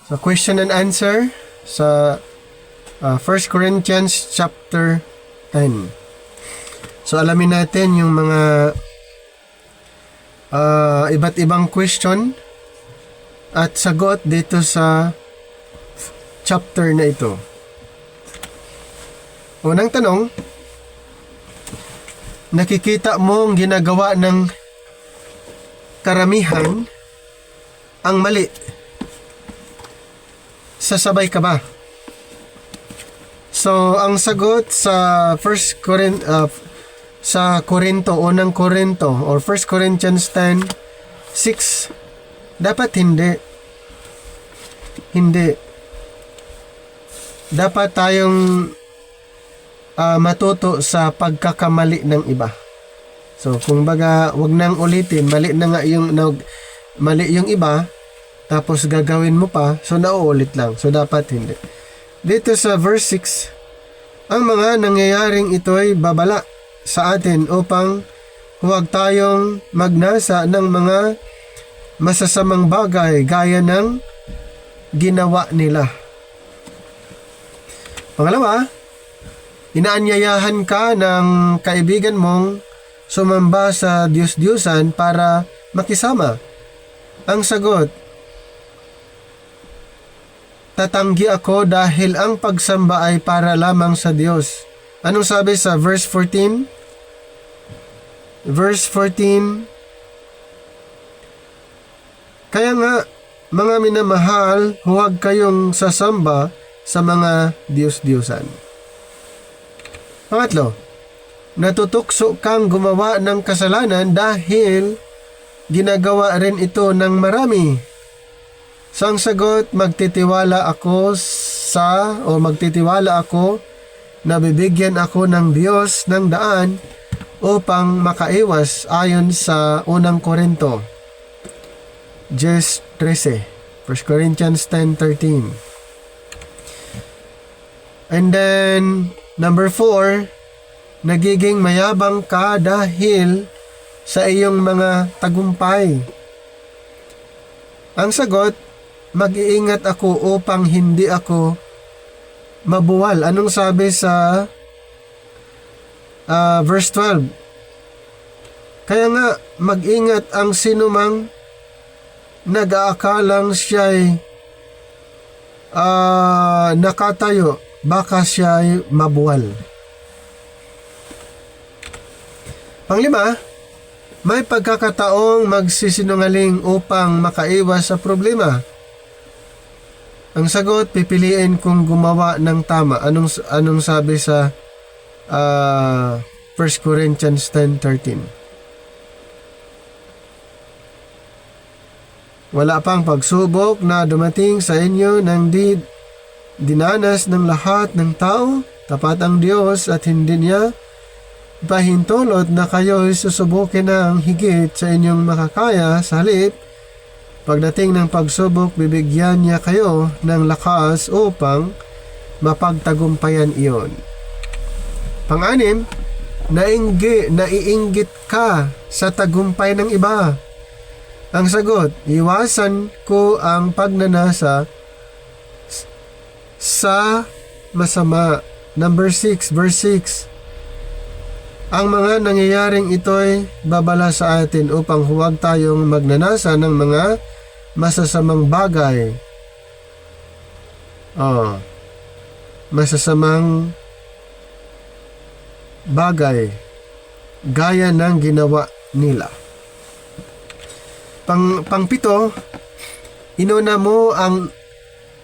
So, question and answer sa 1 Corinthians chapter 10. So, alamin natin yung mga iba't ibang question at sagot dito sa chapter na ito. Unang tanong, nakikita mo ang ginagawa ng karamihan ang mali. Sasabay ka ba? So, ang sagot sa unang Korinto or 1 Corinthians 10:6, dapat hindi. Hindi. Dapat tayong matuto sa pagkakamali ng iba. So, kung baga, wag nang ulitin, mali yung iba, tapos gagawin mo pa, so nauulit lang. So, dapat hindi. Dito sa verse 6, ang mga nangyayaring ito'y babala sa atin upang huwag tayong magnasa ng mga masasamang bagay gaya ng ginawa nila. Pangalawa, inaanyayahan ka ng kaibigan mong sumamba sa Diyos-Diyusan para makisama. Ang sagot, tatanggi ako dahil ang pagsamba ay para lamang sa Diyos. Anong sabi sa verse 14? Verse 14, kaya nga, mga minamahal, huwag kayong sasamba sa mga Diyos-Diyusan. Pangatlo, natutukso kang gumawa ng kasalanan dahil ginagawa rin ito ng marami. So, ang sagot, magtitiwala ako na bibigyan ako ng Diyos ng daan upang makaiwas ayon sa unang Korinto 10:13, 1 Corinthians 10:13. And then, number 4, nagiging mayabang ka dahil sa iyong mga tagumpay. Ang sagot, mag-iingat ako upang hindi ako mabuwal. Anong sabi sa verse 12? Kaya nga, mag-ingat ang sinumang nag-aakalang siya'y nakatayo, baka siya'y mabuwal. Panglima, may pagkakataong magsisinungaling upang makaiwas sa problema. Ang sagot, pipiliin kong gumawa ng tama. Anong sabi sa 1 Corinthians 10:13? Wala pang pagsubok na dumating sa inyo nang dinanas ng lahat ng tao. Tapat ang Diyos at hindi niya pahintulot na kayo'y susubukin ng higit sa inyong makakaya. Sa halip, pagdating ng pagsubok, bibigyan niya kayo ng lakas upang mapagtagumpayan iyon. Pang-anim, naiinggit ka sa tagumpay ng iba. Ang sagot, iwasan ko ang pagnanasa sa masama. Number 6, verse 6. Ang mga nangyayaring ito'y babala sa atin upang huwag tayong magnanasa ng mga masasamang bagay. Masasamang bagay gaya ng ginawa nila. Pangpito, inuna mo ang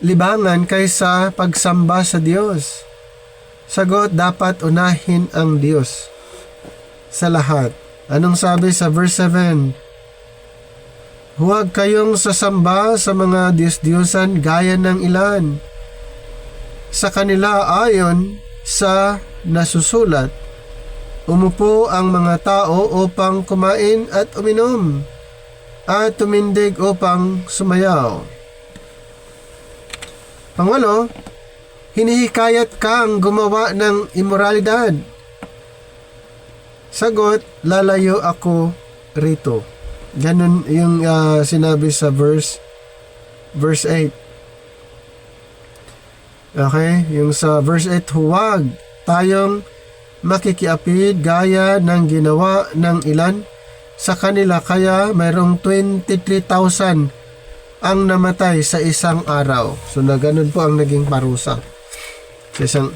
libangan kaysa pagsamba sa Diyos. Sagot, dapat unahin ang Diyos sa lahat. Anong sabi sa verse 7? Huwag kayong sasamba sa mga Diyos-Diyosan gaya ng ilan. Sa kanila ayon sa nasusulat, umupo ang mga tao upang kumain at uminom, at tumindig upang sumayaw. Pangwalo, hinihikayat kang gumawa ng immoralidad. Sagot, lalayo ako rito. Ganun yung sinabi sa verse 8. Okay? Yung sa verse 8, huwag tayong makikiapid gaya ng ginawa ng ilan sa kanila, kaya mayroong 23,000 ang namatay sa isang araw. So na ganun po ang naging parusa sa isang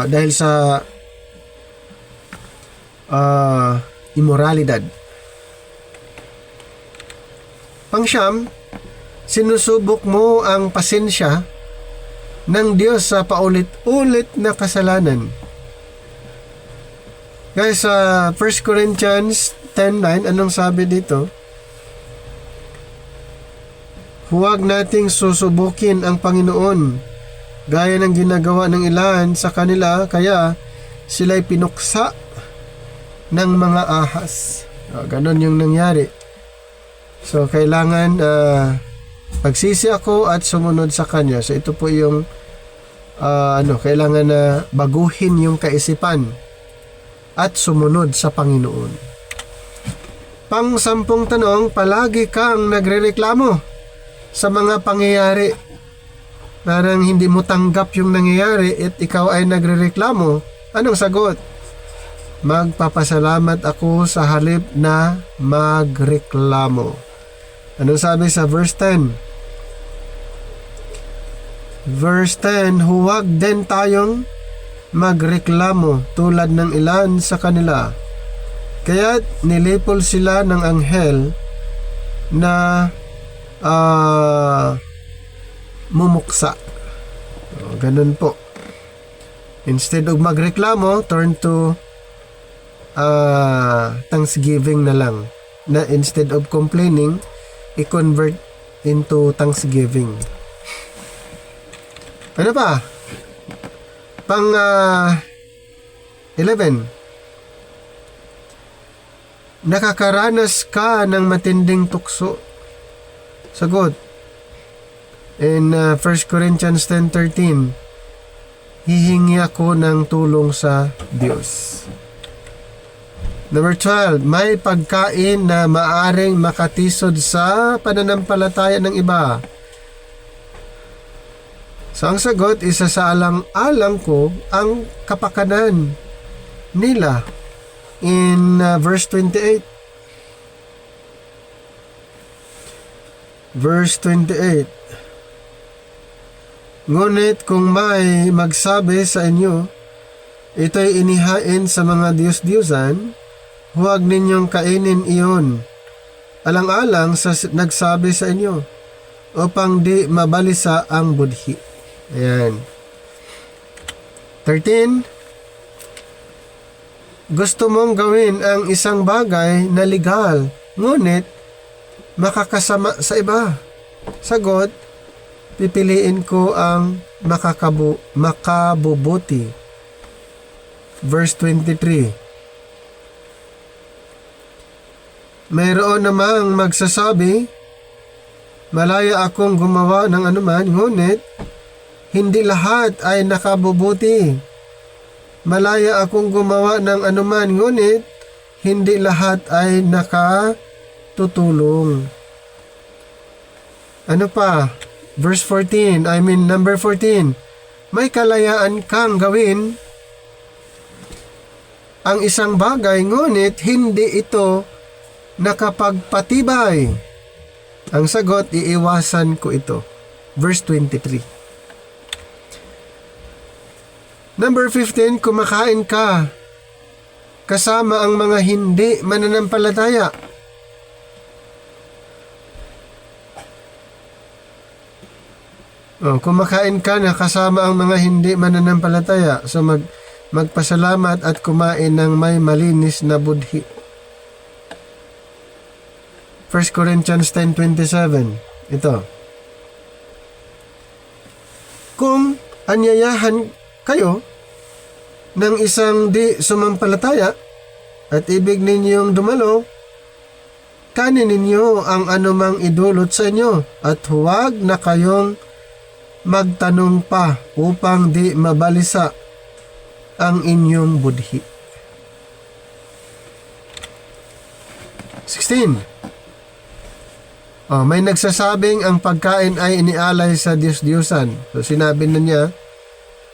dahil sa immoralidad. Pangsyam, sinusubok mo ang pasensya ng Diyos sa paulit-ulit na kasalanan. Guys, sa 1 Corinthians 10:9, anong sabi dito? Huwag nating susubukin ang Panginoon gaya ng ginagawa ng ilan sa kanila, kaya sila'y pinuksa ng mga ahas. Ganon yung nangyari. So, kailangan pagsisi ako at sumunod sa Kanya. So, ito po yung kailangan na baguhin yung kaisipan at sumunod sa Panginoon. Pang-10 tanong, palagi kang nagrereklamo sa mga pangyayari. Parang hindi mo tanggap yung nangyayari at ikaw ay nagrereklamo. Anong sagot? Magpapasalamat ako sa halip na magreklamo. Anong sabi sa verse 10? Verse 10, huwag din tayong magreklamo tulad ng ilan sa kanila. Kaya't nilipol sila ng anghel na mumuksa. Ganun po. Instead of magreklamo, turn to thanksgiving na lang. Na instead of complaining, i-convert into thanksgiving. Ano pa? Pang 11. Nakakaranas ka ng matinding tukso. Sagot. In 1 Corinthians 10:13, hihingi ako ng tulong sa Diyos. Number 12, may pagkain na maaring makatisod sa pananampalataya ng iba. So, ang sagot, isa sa alang-alang ko ang kapakanan nila in verse 28. Verse 28. Ngunit kung may magsabi sa inyo, ito'y inihain sa mga Diyos-Diyusan, huwag ninyong kainin iyon, alang-alang sa nagsabi sa inyo, upang di mabalisa ang budhi. Ayan. 13. Gusto mong gawin ang isang bagay na legal, ngunit makakasama sa iba. Sagot, pipiliin ko ang makabubuti. Verse 23. Mayroon namang magsasabi, malaya akong gumawa ng anuman, ngunit hindi lahat ay nakabubuti. Malaya akong gumawa ng anuman, ngunit hindi lahat ay nakatutulong. Ano pa? Verse 14, number 14. May kalayaan kang gawin ang isang bagay, ngunit hindi ito nakapagpatibay. Ang sagot, iiwasan ko ito. Verse 23. Number 15, kumakain ka kasama ang mga hindi mananampalataya. Kumakain ka na kasama ang mga hindi mananampalataya. So magpasalamat at kumain ng may malinis na budhi. 1 Corinthians 10:27. Ito. Kung anyayahan kayo ng isang di sumampalataya at ibig ninyong dumalo, kanin ninyo ang anumang idulot sa inyo at huwag na kayong magtanong pa upang di mabalisa ang inyong budhi. 16. May nagsasabing ang pagkain ay inialay sa Diyos-Diyosan. So sinabi na niya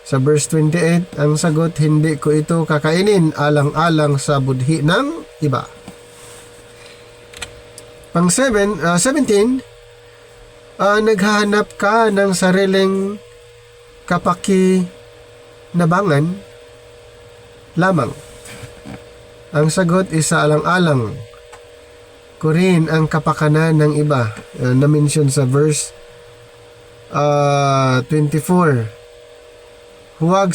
sa verse 28, ang sagot, hindi ko ito kakainin alang-alang sa budhi ng iba. Pang 17, naghahanap ka ng sariling kapakinabangan lamang. Ang sagot is alang-alang ko rin ang kapakanan ng iba. Na-mention sa verse 24. Huwag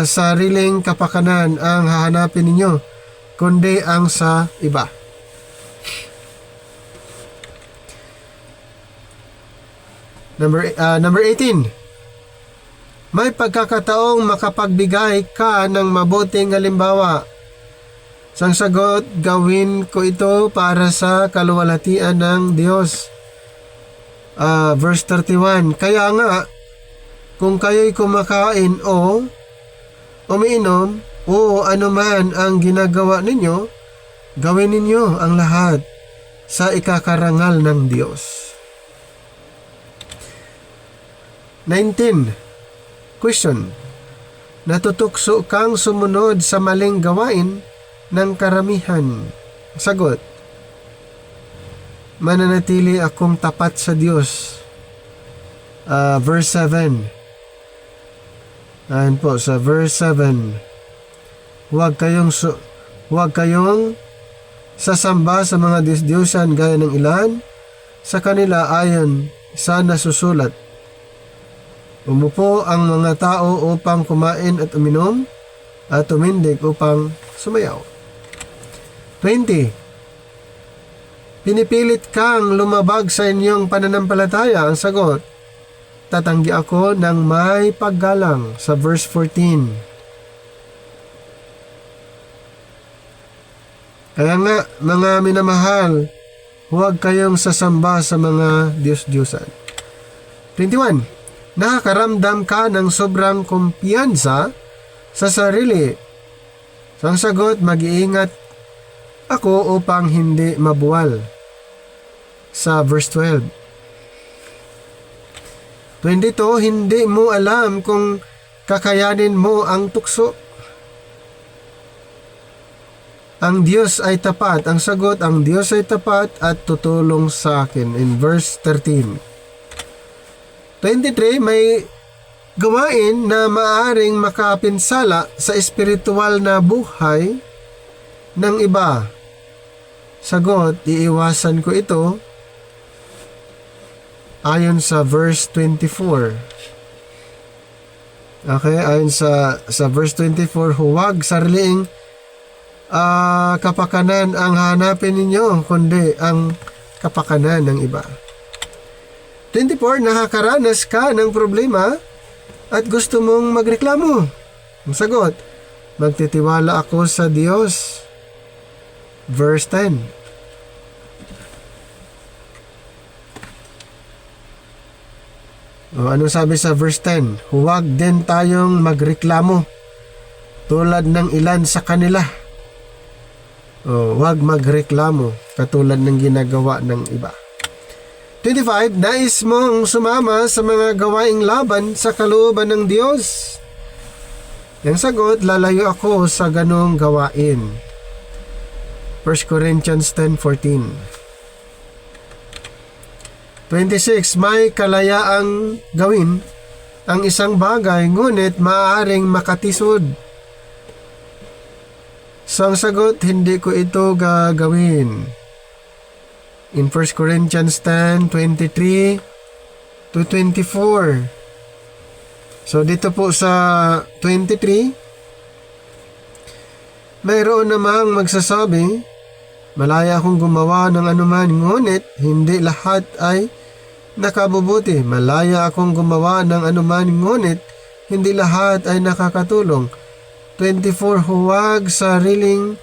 sariling kapakanan ang hahanapin ninyo, kundi ang sa iba. Number 18. May pagkakataong makapagbigay ka ng mabuting halimbawa. Sang sagot, gawin ko ito para sa kaluwalhatian ng Diyos. Verse 31. Kaya nga, kung kayo'y kumakain o umiinom o anuman ang ginagawa ninyo, gawin ninyo ang lahat sa ikakarangal ng Diyos. 19. Question. Natutukso kang sumunod sa maling gawain ng karamihan? Sagot. Mananatili akong tapat sa Diyos. Verse 7. Ayan po, sa verse 7. Huwag kayong sasamba sa mga Diyos-Diyosan gaya ng ilan sa kanila ayon sa nasusulat. Umupo ang mga tao upang kumain at uminom at tumindig upang sumayaw. 20. Pinipilit kang lumabag sa inyong pananampalataya? Ang sagot, tatanggi ako ng may paggalang. Sa verse 14. Kaya nga, mga minamahal, huwag kayong sasamba sa mga Diyos-Diyosan. 21. Nakakaramdam ka ng sobrang kumpiyansa sa sarili. So, ang sagot, mag-iingat ako upang hindi mabuwal. Sa verse 12. 22, hindi mo alam kung kakayanin mo ang tukso. Ang Diyos ay tapat. Ang sagot, ang Diyos ay tapat at tutulong sa akin. In verse 13. 23, may gawain na maaaring makapinsala sa espiritual na buhay ng iba. Sagot, iiwasan ko ito ayon sa verse 24. Okay, ayon sa verse 24, huwag sariling kapakanan ang hanapin ninyo, kundi ang kapakanan ng iba. 24, nakakaranas ka ng problema at gusto mong magreklamo. Ang sagot, magtitiwala ako sa Diyos. Verse 10. Anong sabi sa verse 10? Huwag din tayong magreklamo tulad ng ilan sa kanila. Huwag magreklamo katulad ng ginagawa ng iba. 25, nais mong sumama sa mga gawaing laban sa kalooban ng Diyos? Ang sagot, lalayo ako sa ganong gawain. 1 Corinthians 10:14. 26, may kalayaang gawin ang isang bagay, ngunit maaaring makatisod. So ang sagot, hindi ko ito gagawin. In 1 Corinthians 10:23 to 24. So dito po sa 23, mayroon namang magsasabi, malaya akong gumawa ng anuman, ngunit hindi lahat ay nakabubuti. Malaya akong gumawa ng anuman, ngunit hindi lahat ay nakakatulong. 24, huwag sariling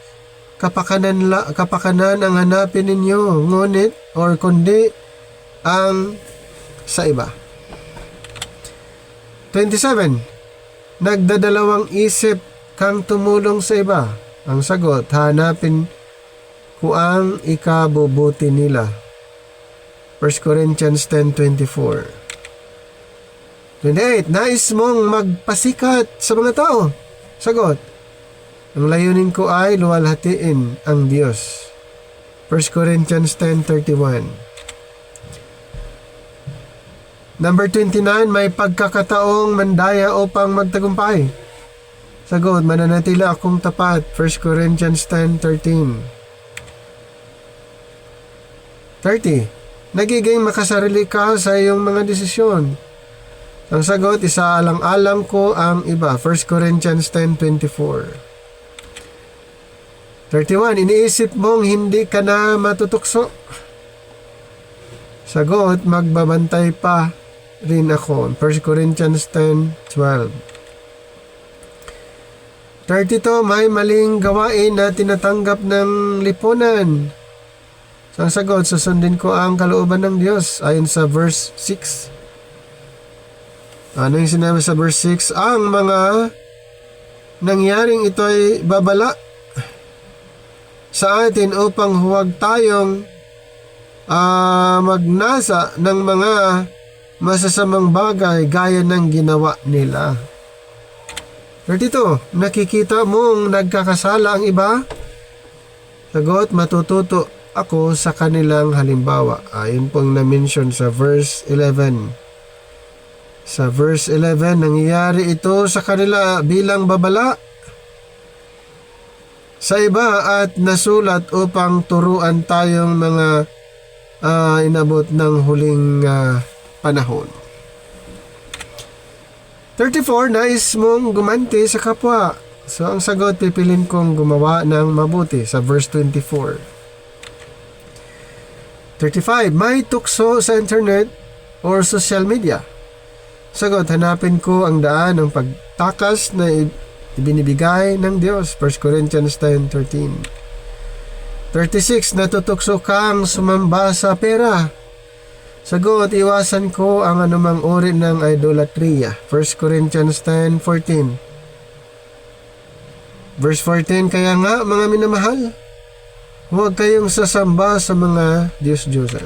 kapakanan ang hanapin ninyo, ngunit or kundi ang sa iba. 27, nagdadalawang isip kang tumulong sa iba. Ang sagot, hanapin ko ang ikabubuti nila. 1 Corinthians 10:24. 28. Nais mong magpasikat sa mga tao? Sagot, ang layunin ko ay luwalhatiin ang Diyos. 1 Corinthians 10:31. Number 29, may pagkakataong mandaya upang magtagumpay. Sagot, mananatili akong tapat. 1 Corinthians 10:13. 30. Nagiging makasarili ka sa iyong mga desisyon. Ang sagot, isaalang-alang ko ang iba. 1 Corinthians 10:24. 31. Iniisip mong hindi ka na matutukso. Sagot, magbabantay pa rin ako. 1 Corinthians 10:12. 32. May maling gawain na tinatanggap ng lipunan. Ang sagot, susundin ko ang kalooban ng Diyos ayon sa verse 6. Ano yung sinabi sa verse 6? Ang mga nangyaring ito ay babala sa atin upang huwag tayong magnasa ng mga masasamang bagay gaya ng ginawa nila. 32. Nakikita mong nagkakasala ang iba? Sagot, matututo ako sa kanilang halimbawa. Ayun pong na-mention sa verse 11. Sa verse 11, nangyayari ito sa kanila bilang babala sa iba at nasulat upang turuan tayong mga inabot ng huling panahon. 34. Nais mong gumanti sa kapwa. So ang sagot, pipilin kong gumawa ng mabuti sa verse 24. 35. May tukso sa internet or social media. Sagot, hanapin ko ang daan ng pagtakas na ibinibigay ng Diyos. 1 Corinthians 10:13. 36. Natutukso kang sumamba sa pera. Sagot, iwasan ko ang anumang uri ng idolatria. 1 Corinthians 10:14. Verse 14, kaya nga mga minamahal, huwag kayong sasamba sa mga Diyos-Diyosan.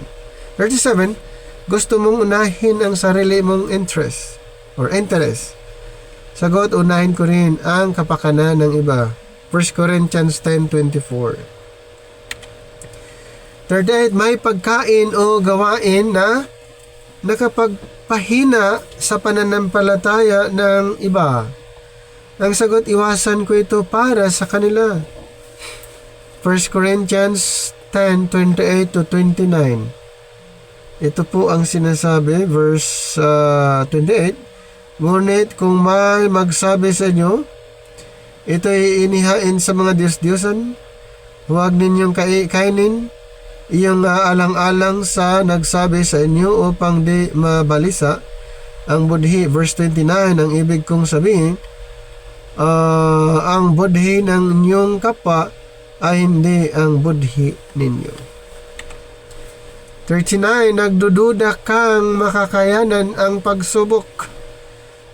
37. Gusto mong unahin ang sarili mong interest. Sagot, unahin ko rin ang kapakanan ng iba. 1 Corinthians 10:24. 38. May pagkain o gawain na nakapagpahina sa pananampalataya ng iba. Ang sagot, iwasan ko ito para sa kanila. 1 Corinthians 10:28-29. Ito po ang sinasabi, verse 28. Ngunit kung may magsabi sa inyo, ito'y inihain sa mga Diyos-Diyosan, huwag ninyong kainin iyong alang-alang sa nagsabi sa inyo upang di mabalisa ang budhi. Verse 29, ang ibig kong sabihin, ang budhi ng inyong kapwa ay hindi ang budhi ninyo. 39. Nagdududa kang makakayanan ang pagsubok.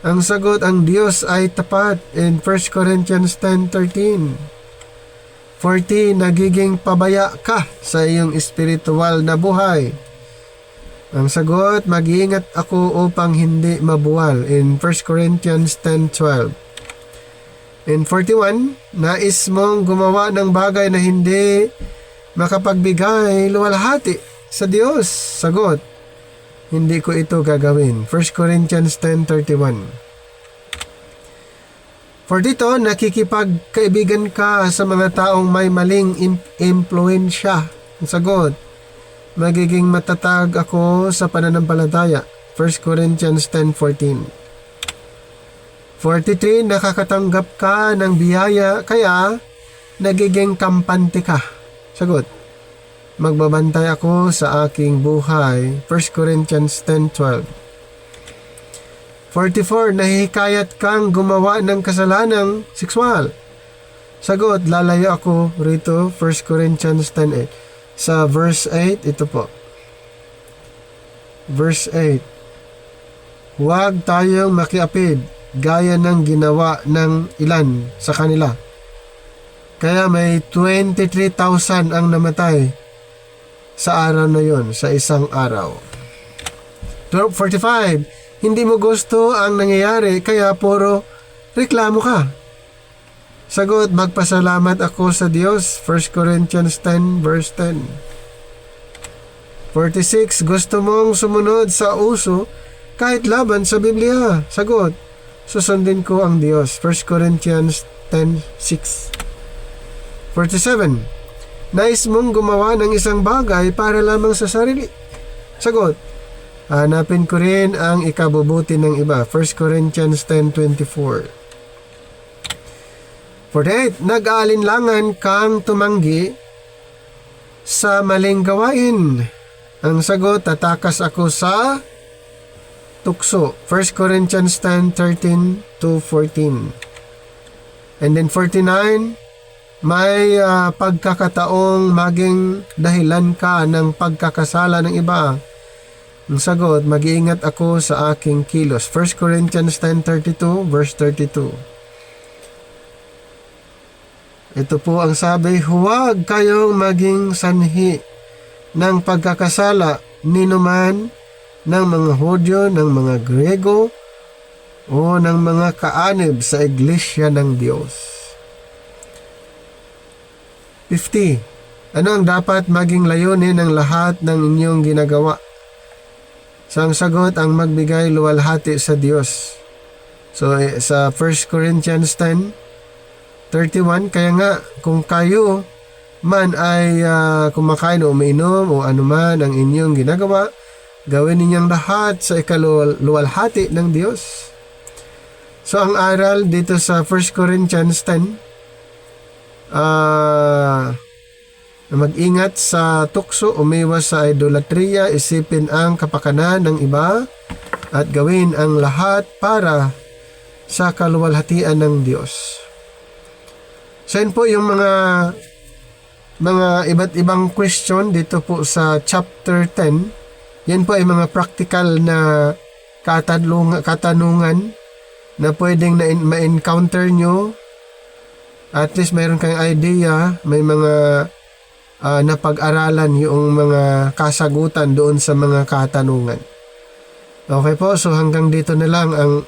Ang sagot, ang Diyos ay tapat in 1 Corinthians 10:13. 40. Nagiging pabaya ka sa iyong espiritual na buhay. Ang sagot, mag-iingat ako upang hindi mabuwal in 1 Corinthians 10:12. In 41, nais mong gumawa ng bagay na hindi makapagbigay luwalhati sa Diyos. Sagot, hindi ko ito gagawin. 1 Corinthians 10:31. 42, nakikipagkaibigan ka sa mga taong may maling impluensya. Ang sagot, magiging matatag ako sa pananampalataya. 1 Corinthians 10:14. 43, nakakatanggap ka ng biyaya kaya nagiging kampante ka. Sagot, magbabantay ako sa aking buhay. 1 Corinthians 10:12. 44, nahihikayat kang gumawa ng kasalanang sexual. Sagot, lalayo ako rito. 1 Corinthians 10:8. Sa verse 8, ito po. Verse 8, huwag tayong makiapid gaya ng ginawa ng ilan sa kanila. Kaya may 23,000 ang namatay sa araw na yon, sa isang araw. 12:45, hindi mo gusto ang nangyayari kaya puro reklamo ka. Sagot, magpasalamat ako sa Diyos. 1 Corinthians 10 verse 10. 46, gusto mong sumunod sa uso kahit laban sa Biblia. Sagot, susundin ko ang Diyos. 1 Corinthians 10:6. 47, nais mong gumawa ng isang bagay para lamang sa sarili. Sagot, hanapin ko rin ang ikabubuti ng iba. 1 Corinthians 10:24. 48, nag-aalinlangan kang tumanggi sa maling gawain. Ang sagot, tatakas ako sa tukso. 1 Corinthians 10:13-14. And then 49, may pagkakataong maging dahilan ka ng pagkakasala ng iba. Ang sagot, mag-iingat ako sa aking kilos. 1 Corinthians 10:32 verse 32. Ito po ang sabi, huwag kayong maging sanhi ng pagkakasala ninuman ng mga Hudyo, ng mga Grego, o ng mga kaanib sa iglesia ng Diyos. 50. Ano ang dapat maging layunin ng lahat ng inyong ginagawa? So ang sagot, ang magbigay luwalhati sa Diyos. So sa 1 Corinthians 10:31, kaya nga kung kayo man ay kumakain o umiinom o anuman ang inyong ginagawa, gawin ninyong lahat sa ikaluwalhati ng Diyos. So ang aral dito sa 1 Corinthians 10, mag-ingat sa tukso, umiwas sa idolatriya, isipin ang kapakanan ng iba, at gawin ang lahat para sa kaluwalhatian ng Diyos. So yun po yung mga iba't ibang question dito po sa chapter 10. Yan po ay mga practical na katanungan na pwedeng ma-encounter nyo. At least mayroon kayong idea, may mga napag-aralan yung mga kasagutan doon sa mga katanungan. Okay po, so hanggang dito na lang ang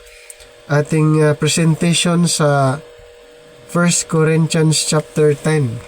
ating presentation sa 1 Corinthians chapter 10.